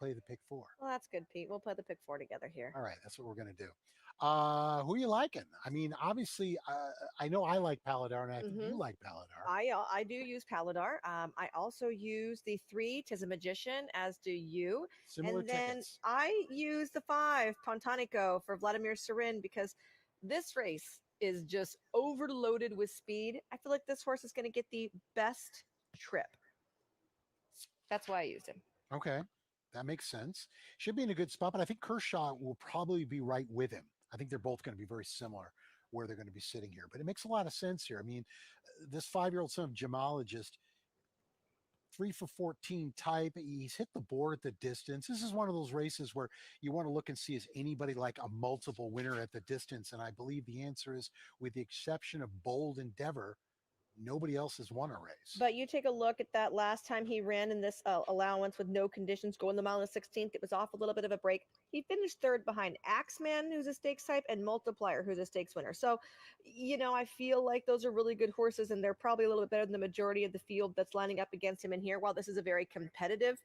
play the pick four. Well, that's good, Pete. We'll play the pick four together here. All right, that's what we're gonna do. Who are you liking? I mean, obviously, I know I like Paladar, and I think Mm-hmm. you like Paladar. I do use Paladar. I also use the 3 Tizamagician, as do you. Similar And then tickets. I use the 5 Pontonico for Vladimir Serin because this race is just overloaded with speed. I feel like this horse is going to get the best trip. That's why I used him. Okay, that makes sense. Should be in a good spot, but I think Kershaw will probably be right with him. I think they're both going to be very similar where they're going to be sitting here. But it makes a lot of sense here. I mean, this 5-year-old son of Jamalogist, 3 for 14 type. He's hit the board at the distance. This is one of those races where you want to look and see, is anybody like a multiple winner at the distance? And I believe the answer is, with the exception of Bold Endeavor, nobody else has won a race. But you take a look at that last time he ran in this allowance with no conditions, going the mile in the 16th. It was off a little bit of a break. He finished third behind Axeman, who's a stakes type, and Multiplier, who's a stakes winner. So, I feel like those are really good horses, and they're probably a little bit better than the majority of the field that's lining up against him in here. While this is a very competitive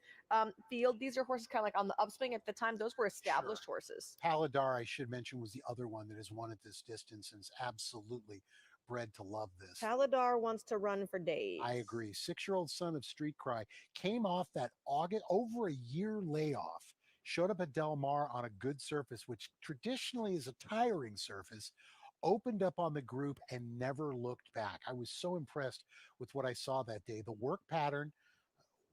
field, these are horses kind of like on the upswing. At the time, those were established horses. Paladar, I should mention, was the other one that has won at this distance and is absolutely bred to love this. Paladar wants to run for days. I agree. 6-year-old son of Street Cry came off that August, over a year layoff, showed up at Del Mar on a good surface, which traditionally is a tiring surface, opened up on the group and never looked back. I was so impressed with what I saw that day. The work pattern.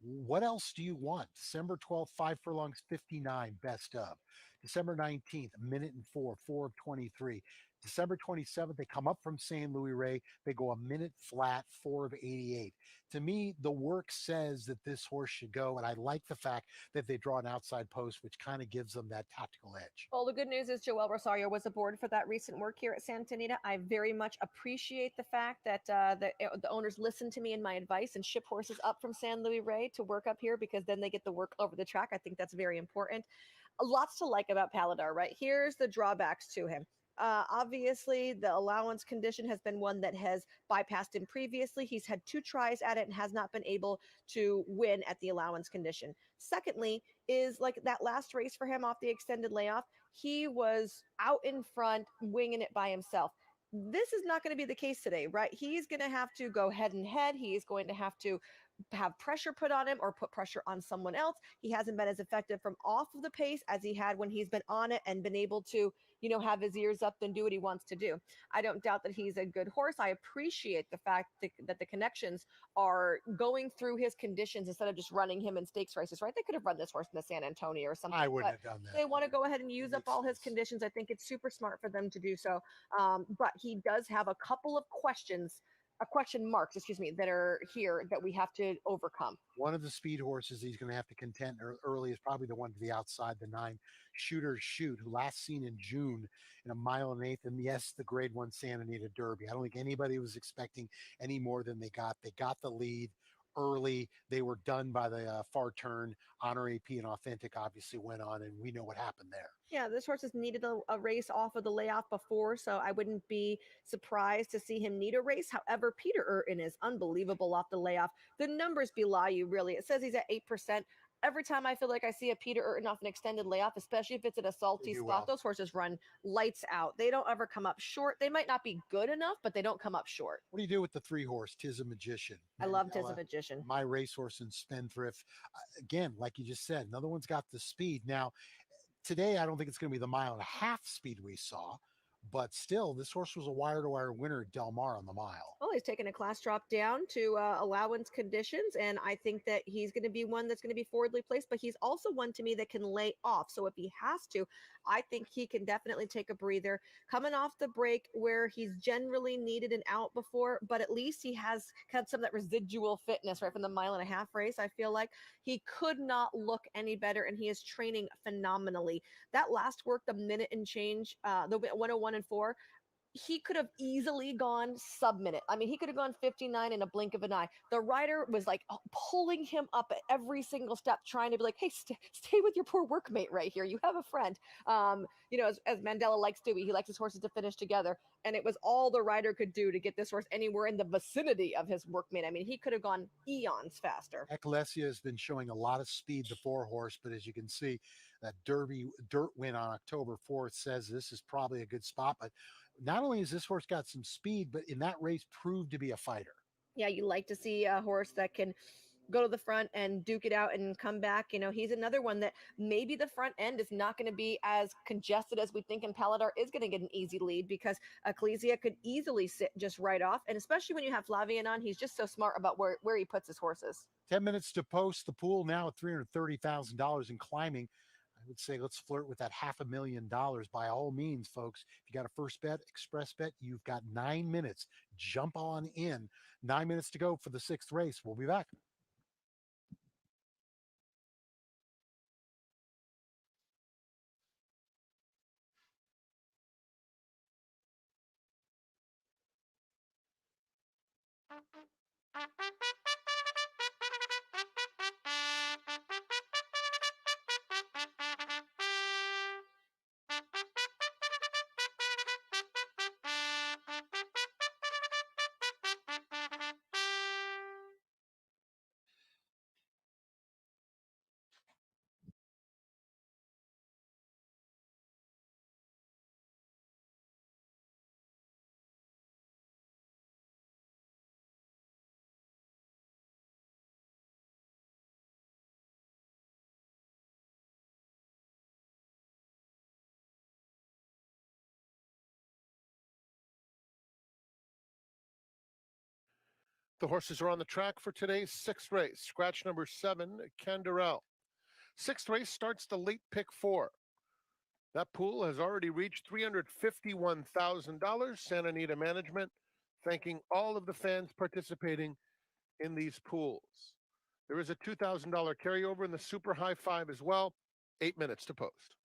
What else do you want? December 12th, 5 furlongs, 59, best of. December 19th, 1:04, 4 of 23. December 27th, they come up from San Luis Rey. They go a minute flat, 4 of 88. To me, the work says that this horse should go, and I like the fact that they draw an outside post, which kind of gives them that tactical edge. Well, the good news is Joel Rosario was aboard for that recent work here at Santa Anita. I very much appreciate the fact that the owners listen to me and my advice and ship horses up from San Luis Rey to work up here, because then they get the work over the track. I think that's very important. Lots to like about Paladar, right? Here's the drawbacks to him. Obviously, the allowance condition has been one that has bypassed him previously. He's had 2 tries at it and has not been able to win at the allowance condition. Secondly, is like that last race for him off the extended layoff, he was out in front, winging it by himself. This is not going to be the case today, right? He's going to have to go head and head. He is going to have to have pressure put on him or put pressure on someone else. He hasn't been as effective from off of the pace as he had when he's been on it and been able to, have his ears up and do what he wants to do. I don't doubt that he's a good horse. I appreciate the fact that the connections are going through his conditions instead of just running him in stakes races, right? They could have run this horse in the San Antonio or something. I wouldn't have done that. They want to go ahead and use up all his conditions. I think it's super smart for them to do so. But he does have a couple of question marks, that are here that we have to overcome. One of the speed horses he's going to have to contend early is probably the one to the outside, the 9 Shooter Shoot, who last seen in June in a 1.8 miles. And yes, the Grade 1 Santa Anita Derby. I don't think anybody was expecting any more than they got. They got the lead early. They were done by the far turn. Honor AP and Authentic obviously went on, and we know what happened there. Yeah, this horse has needed a race off of the layoff before, so I wouldn't be surprised to see him need a race. However, Peter Urton is unbelievable off the layoff. The numbers belie you, really. It says he's at 8%. Every time I feel like I see a Peter Urton off an extended layoff, especially if it's at a salty spot, those horses run lights out. They don't ever come up short. They might not be good enough, but they don't come up short. What do you do with the 3-horse Tizamagician? I love Tizamagician. My racehorse and Spendthrift. Again, like you just said, another one's got the speed. Now, today, I don't think it's going to be the 1.5-mile speed we saw, but still, this horse was a wire-to-wire winner at Del Mar on the mile. Well, he's taken a class drop down to allowance conditions, and I think that he's going to be one that's going to be forwardly placed, but he's also one to me that can lay off. So if he has to, I think he can definitely take a breather. Coming off the break where he's generally needed an out before, but at least he has kind of some of that residual fitness, right, from the 1.5-mile race. I feel like he could not look any better, and he is training phenomenally. That last work, the minute and change, the 101 and 4, he could have easily gone sub-minute. I mean, he could have gone 59 in a blink of an eye. The rider was like pulling him up at every single step, trying to be like, hey, stay with your poor workmate right here. You have a friend. As Mandela likes to, he likes his horses to finish together. And it was all the rider could do to get this horse anywhere in the vicinity of his workmate. I mean, he could have gone eons faster. Ecclesia has been showing a lot of speed, the four horse, but as you can see, that Derby dirt win on October 4th says this is probably a good spot. But not only has this horse got some speed, but in that race proved to be a fighter. Yeah, you like to see a horse that can go to the front and duke it out and come back. He's another one that maybe the front end is not going to be as congested as we think, and Paladar is going to get an easy lead because Ecclesia could easily sit just right off. And especially when you have Flavian on, he's just so smart about where he puts his horses. 10 minutes to post, the pool now at $330,000 and climbing. I would say let's flirt with that $500,000 by all means, folks. If you got a first bet, express bet, you've got 9 minutes. Jump on in. 9 minutes to go for the sixth race. We'll be back. The horses are on the track for today's sixth race. Scratch number 7, Contender. Sixth race starts the late pick 4. That pool has already reached $351,000. Santa Anita Management thanking all of the fans participating in these pools. There is a $2,000 carryover in the Super High Five as well. 8 minutes to post.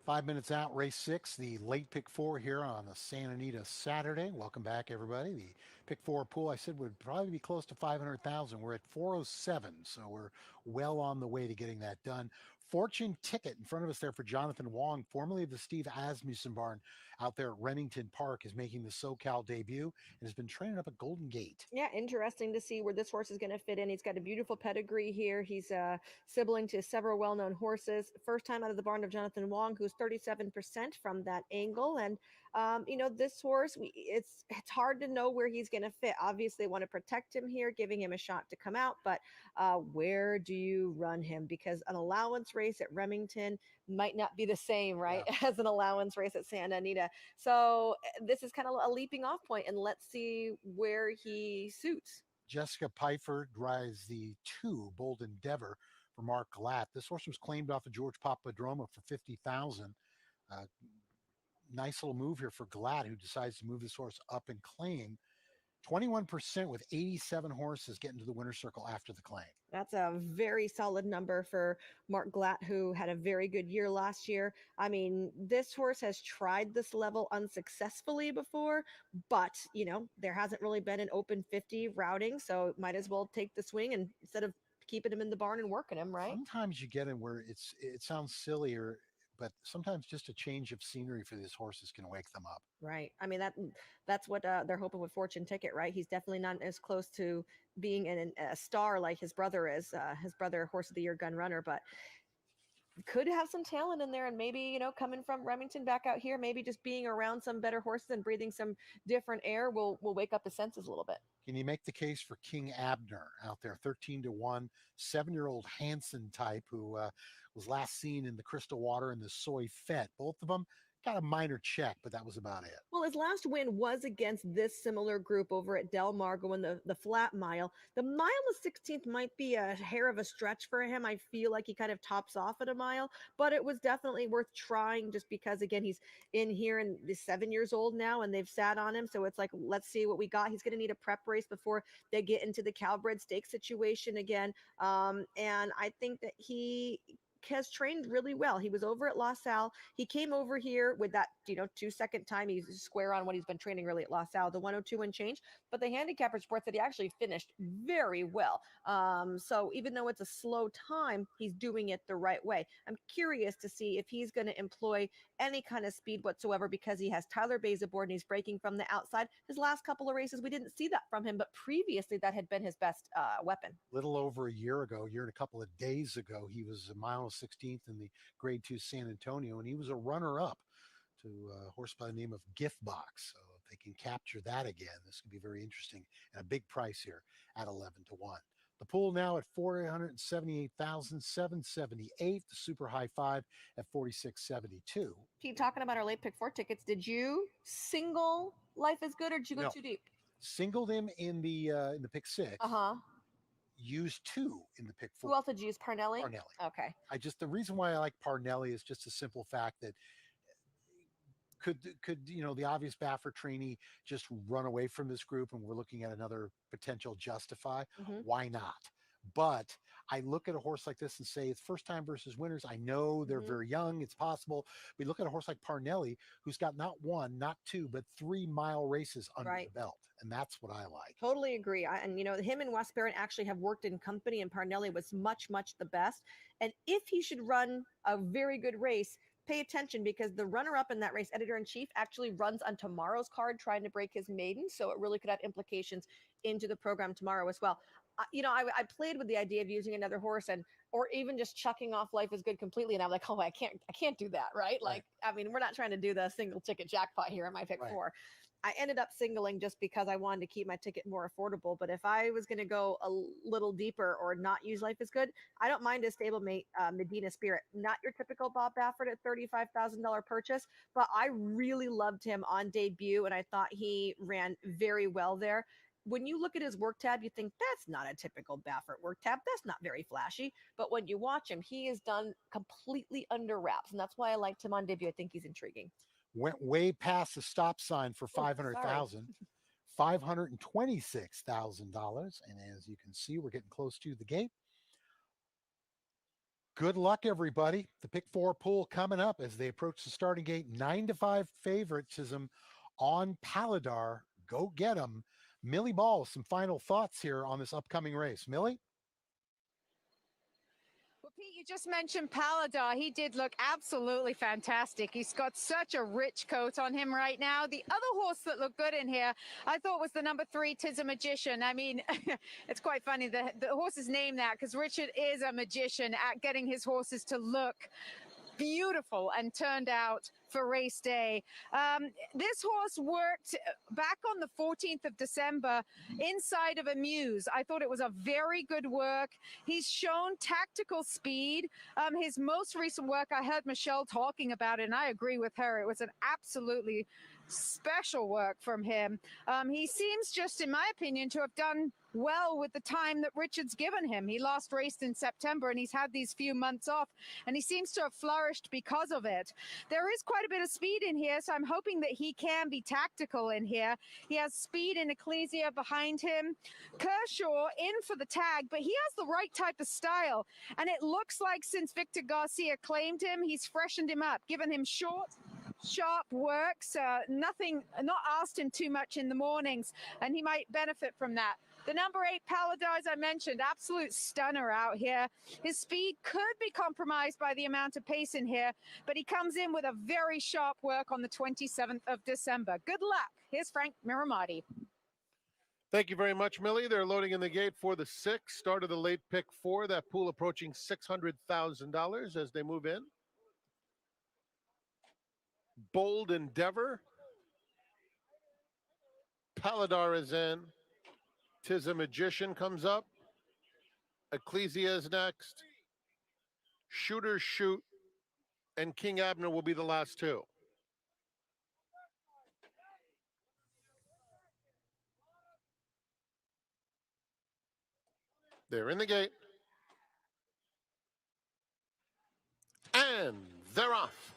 5 minutes out, race six, the late pick four here on the Santa Anita Saturday. Welcome back, everybody. The pick four pool I said would probably be close to 500,000. We're at 407, so we're well on the way to getting that done. Fortune Ticket in front of us there for Jonathan Wong, formerly of the Steve Asmussen barn out there at Remington Park, is making the SoCal debut and has been training up at Golden Gate. Yeah, interesting to see where this horse is going to fit in. He's got a beautiful pedigree here. He's sibling to several well-known horses. First time out of the barn of Jonathan Wong, who's 37% from that angle. And this horse, it's hard to know where he's going to fit. Obviously, they want to protect him here, giving him a shot to come out. But where do you run him? Because an allowance race at Remington might not be the same, right, as an allowance race at Santa Anita. So this is kind of a leaping off point, and let's see where he suits. Jessica Pfeiffer drives the two Bold Endeavor for Mark Glatt. This horse was claimed off of George Papadroma for 50,000. Uh, nice little move here for Glatt, who decides to move this horse up and claim 21% with 87 horses getting to the winner's circle after the claim. That's a very solid number for Mark Glatt, who had a very good year last year. I mean, this horse has tried this level unsuccessfully before, but, there hasn't really been an open 50 routing, so might as well take the swing and instead of keeping him in the barn and working him, right? Sometimes you get in where it sounds sillier, but sometimes just a change of scenery for these horses can wake them up. Right. I mean, that's what they're hoping with Fortune Ticket, right? He's definitely not as close to being a star like his brother is. His brother, Horse of the Year gun runner, but could have some talent in there, and maybe coming from Remington back out here, maybe just being around some better horses and breathing some different air will wake up his senses a little bit. Can you make the case for King Abner out there, 13-1, 7-year-old Hanson type who was last seen in the Crystal Water and the Soy Fete? Both of them got a minor check, but that was about it. Well, his last win was against this similar group over at Del Margo in the flat mile. The mile of 16th might be a hair of a stretch for him. I feel like he kind of tops off at a mile, but it was definitely worth trying just because, again, he's in here and he's 7 years old now and they've sat on him. So it's like, let's see what we got. He's going to need a prep race before they get into the Calbred Stakes situation again. And I think that he has trained really well. He was over at La Salle. He came over here with that, 2-second time. He's square on what he's been training really at La Salle, the 102 and change. But the handicap report that he actually finished very well. So even though it's a slow time, he's doing it the right way. I'm curious to see if he's going to employ any kind of speed whatsoever because he has Tyler Bays aboard and he's breaking from the outside. His last couple of races, we didn't see that from him, but previously that had been his best weapon. Little over a year and a couple of days ago, he was a mile 16th in the Grade 2 San Antonio, and he was a runner-up to a horse by the name of Gift Box. So if they can capture that again, this could be very interesting and a big price here at 11-1. The pool now at 478,778. The super high five at 4672. Keep talking about our late pick four tickets. Did you single Life is Good or did you go too deep? Singled him in the pick six. Used two in the pick four. Who else did you use? Parnelli? Parnelli. Okay. The reason why I like Parnelli is just a simple fact that could the obvious Baffert trainee just run away from this group and we're looking at another potential Justify? Why not? But I look at a horse like this and say it's first time versus winners. I know they're very young. It's possible. We look at a horse like Parnelli, who's got not one, not two, but 3-mile races under the belt. And that's what I like. Totally agree. And him and Wes Barron actually have worked in company, and Parnelli was much, much the best. And if he should run a very good race, pay attention because the runner-up in that race, editor-in-chief, actually runs on tomorrow's card trying to break his maiden. So it really could have implications into the program tomorrow as well. I played with the idea of using another horse or even just chucking off Life is Good completely. And I'm like, I can't do that. Right. Like, I mean, we're not trying to do the single ticket jackpot here in my pick four. I ended up singling just because I wanted to keep my ticket more affordable. But if I was going to go a little deeper or not use Life is Good, I don't mind a stablemate, Medina Spirit. Not your typical Bob Baffert at $35,000 purchase, but I really loved him on debut, and I thought he ran very well there. When you look at his work tab, you think that's not a typical Baffert work tab. That's not very flashy. But when you watch him, he is done completely under wraps. And that's why I liked him on debut. I think he's intriguing. Went way past the stop sign for 500,000, $526,000. And as you can see, we're getting close to the gate. Good luck, everybody. The pick four pool coming up as they approach the starting gate. 9-5 favoritism on Paladar. Go get them. Millie Ball, some final thoughts here on this upcoming race. Millie? Well, Pete, you just mentioned Paladar. He did look absolutely fantastic. He's got such a rich coat on him right now. The other horse that looked good in here, I thought was the number 3, Tizamagician. I mean, it's quite funny. The horse is named that because Richard is a magician at getting his horses to look beautiful and turned out for race day. This horse worked back on the 14th of December inside of a muse. I thought it was a very good work. He's shown tactical speed. His most recent work, I heard Michelle talking about it, and I agree with her. It was an absolutely special work from him. He seems, just in my opinion, to have done well with the time that Richard's given him. He last raced in September and he's had these few months off, and he seems to have flourished because of it. There is quite a bit of speed in here, so I'm hoping that he can be tactical in here. He has speed in Ecclesia behind him. Kershaw in for the tag, but he has the right type of style, and it looks like since Victor Garcia claimed him, he's freshened him up, given him short, sharp works, not asked him too much in the mornings, and he might benefit from that. The number 8 Paladar, as I mentioned, absolute stunner out here. His speed could be compromised by the amount of pace in here, but he comes in with a very sharp work on the 27th of December. Good luck. Here's Frank Miramati. Thank you very much, Millie. They're loading in the gate for the 6. Start of the late pick 4. That pool approaching $600,000 as they move in. Bold Endeavor. Paladar is in. Tizamagician comes up. Ecclesia is next. Shooter Shoot and King Abner will be the last 2. They're in the gate. And they're off.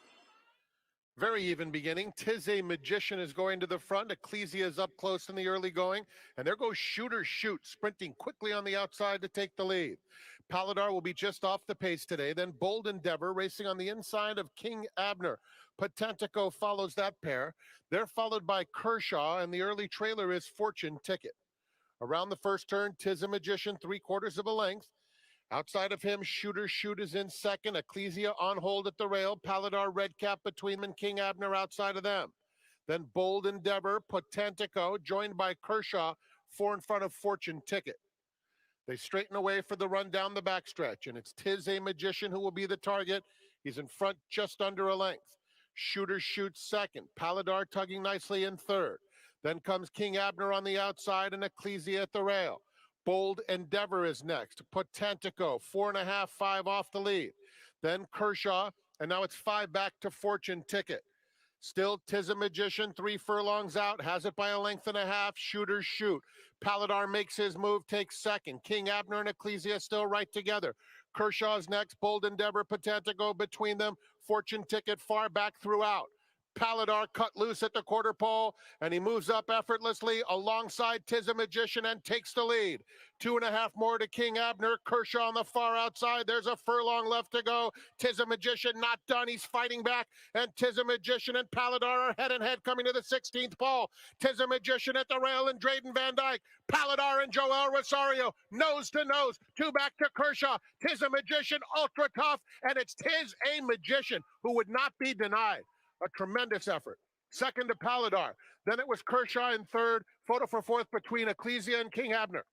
Very even beginning. Tizamagician is going to the front. Ecclesia is up close in the early going. And there goes Shooter Shoot, sprinting quickly on the outside to take the lead. Paladar will be just off the pace today. Then Bold Endeavor racing on the inside of King Abner. Potentico follows that pair. They're followed by Kershaw, and the early trailer is Fortune Ticket. Around the first turn, Tizamagician 3/4 of a length. Outside of him, Shooter Shoot is in second. Ecclesia on hold at the rail. Paladar red cap between them and King Abner outside of them. Then Bold Endeavor, Potentico, joined by Kershaw, 4 in front of Fortune Ticket. They straighten away for the run down the backstretch, and it's Tizamagician who will be the target. He's in front just under a length. Shooter Shoot second. Paladar tugging nicely in third. Then comes King Abner on the outside and Ecclesia at the rail. Bold Endeavor is next. Potentico, 4.5, 5 off the lead. Then Kershaw, and now it's 5 back to Fortune Ticket. Still Tizamagician, 3 furlongs out, has it by a length and a half. Shooter Shoot. Paladar makes his move, takes second. King Abner and Ecclesia still right together. Kershaw's next. Bold Endeavor, Potentico between them. Fortune Ticket far back throughout. Paladar cut loose at the quarter pole, and he moves up effortlessly alongside Tizamagician and takes the lead. 2.5 more to King Abner. Kershaw on the far outside. There's a furlong left to go. Tizamagician not done. He's fighting back, and Tizamagician and Paladar are head and head coming to the 16th pole. Tizamagician at the rail and Drayden Van Dyke. Paladar and Joel Rosario nose to nose. 2 back to Kershaw. Tizamagician ultra tough, and it's Tizamagician who would not be denied. A tremendous effort. Second to Paladar. Then it was Kershaw in third. Photo for fourth between Ecclesia and King Abner.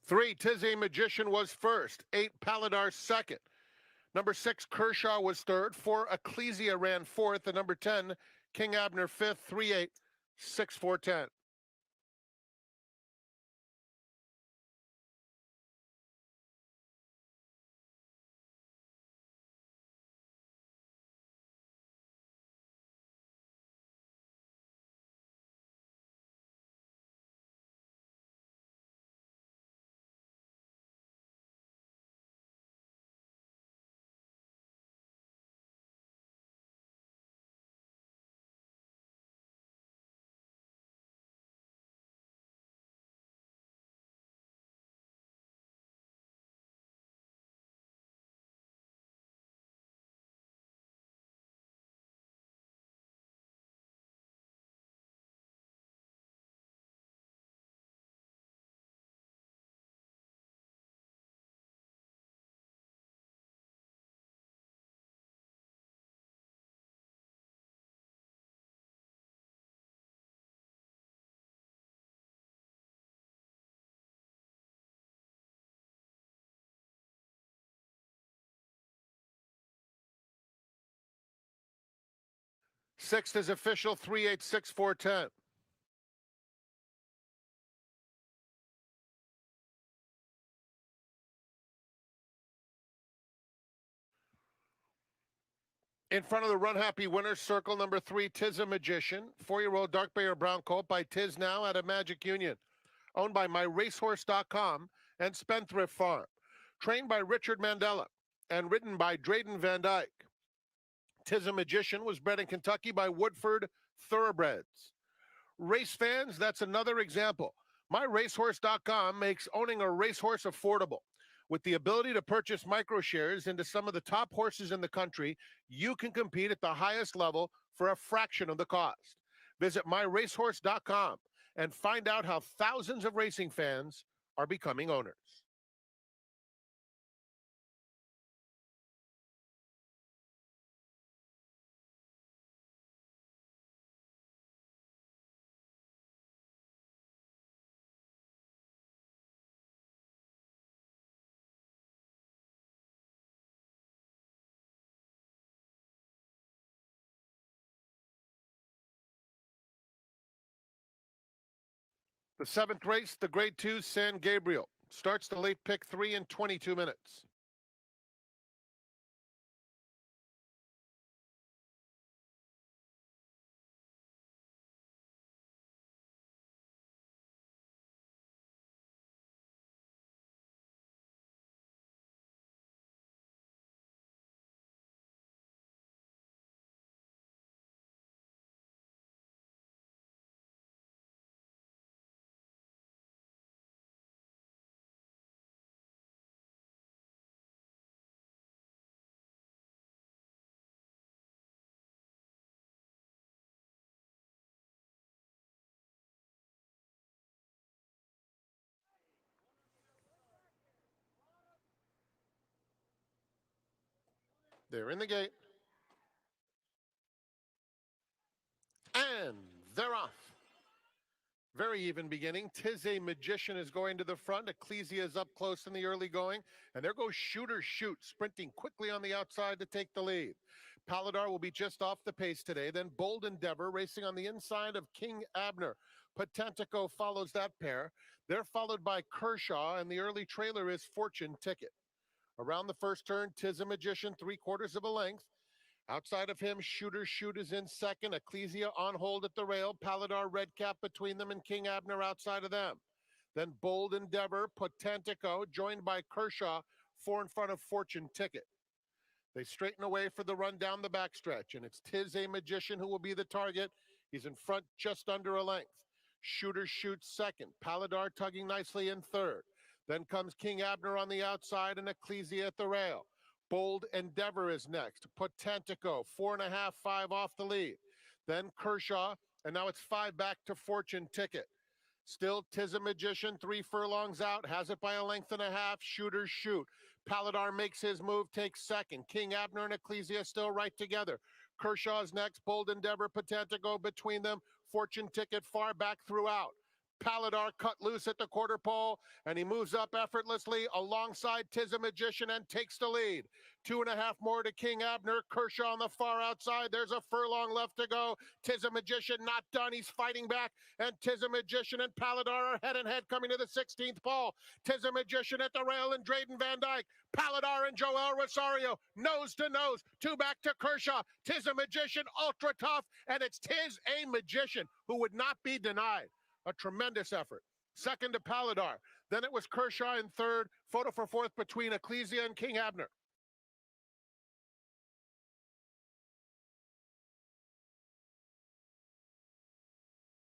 Three, Tizamagician was first. 8, Paladar second. Number 6, Kershaw was third. 4, Ecclesia ran fourth. And number 10, King Abner fifth. 3-8, 6-4-10. Sixth is official, 386-410. In front of the Run Happy winner's circle, number 3, Tizamagician. 4-year-old Dark Bay or Brown colt by Tiz now at a Magic Union. Owned by MyRacehorse.com and Spendthrift Farm. Trained by Richard Mandela and ridden by Drayden Van Dyke. Tizamagician was bred in Kentucky by Woodford Thoroughbreds. Race fans, that's another example. MyRacehorse.com makes owning a racehorse affordable. With the ability to purchase microshares into some of the top horses in the country, you can compete at the highest level for a fraction of the cost. Visit MyRacehorse.com and find out how thousands of racing fans are becoming owners. The 7th race, the Grade 2 San Gabriel, starts the late pick 3 in 22 minutes. They're in the gate. And they're off. Very even beginning. Tizamagician is going to the front. Ecclesia is up close in the early going. And there goes Shooter Shoot, sprinting quickly on the outside to take the lead. Paladar will be just off the pace today. Then Bold Endeavor racing on the inside of King Abner. Potentico follows that pair. They're followed by Kershaw, and the early trailer is Fortune Ticket. Around the first turn, Tizamagician, 3/4 of a length. Outside of him, Shooter Shoot is in second. Ecclesia on hold at the rail. Paladar Redcap between them and King Abner outside of them. Then Bold Endeavor, Potentico, joined by Kershaw, 4 in front of Fortune Ticket. They straighten away for the run down the backstretch, and it's Tizamagician who will be the target. He's in front just under a length. Shooter Shoot second. Paladar tugging nicely in third. Then comes King Abner on the outside and Ecclesia at the rail. Bold Endeavor is next. Potentico, 4.5, 5 off the lead. Then Kershaw, and now it's 5 back to Fortune Ticket. Still Tizamagician, 3 furlongs out, has it by a length and a half. Shooter Shoot. Paladar makes his move, takes second. King Abner and Ecclesia still right together. Kershaw's next. Bold Endeavor, Potentico between them. Fortune Ticket far back throughout. Paladar cut loose at the quarter pole, and he moves up effortlessly alongside Tizamagician and takes the lead. 2.5 more to King Abner. Kershaw on the far outside. There's a furlong left to go. Tizamagician not done. He's fighting back, and Tizamagician and Paladar are head and head coming to the 16th pole. Tizamagician at the rail and Drayden Van Dyke. Paladar and Joel Rosario nose to nose. 2 back to Kershaw. Tizamagician ultra tough, and it's Tizamagician who would not be denied. A tremendous effort. Second to Paladar. Then it was Kershaw in third. Photo for fourth between Ecclesia and King Abner.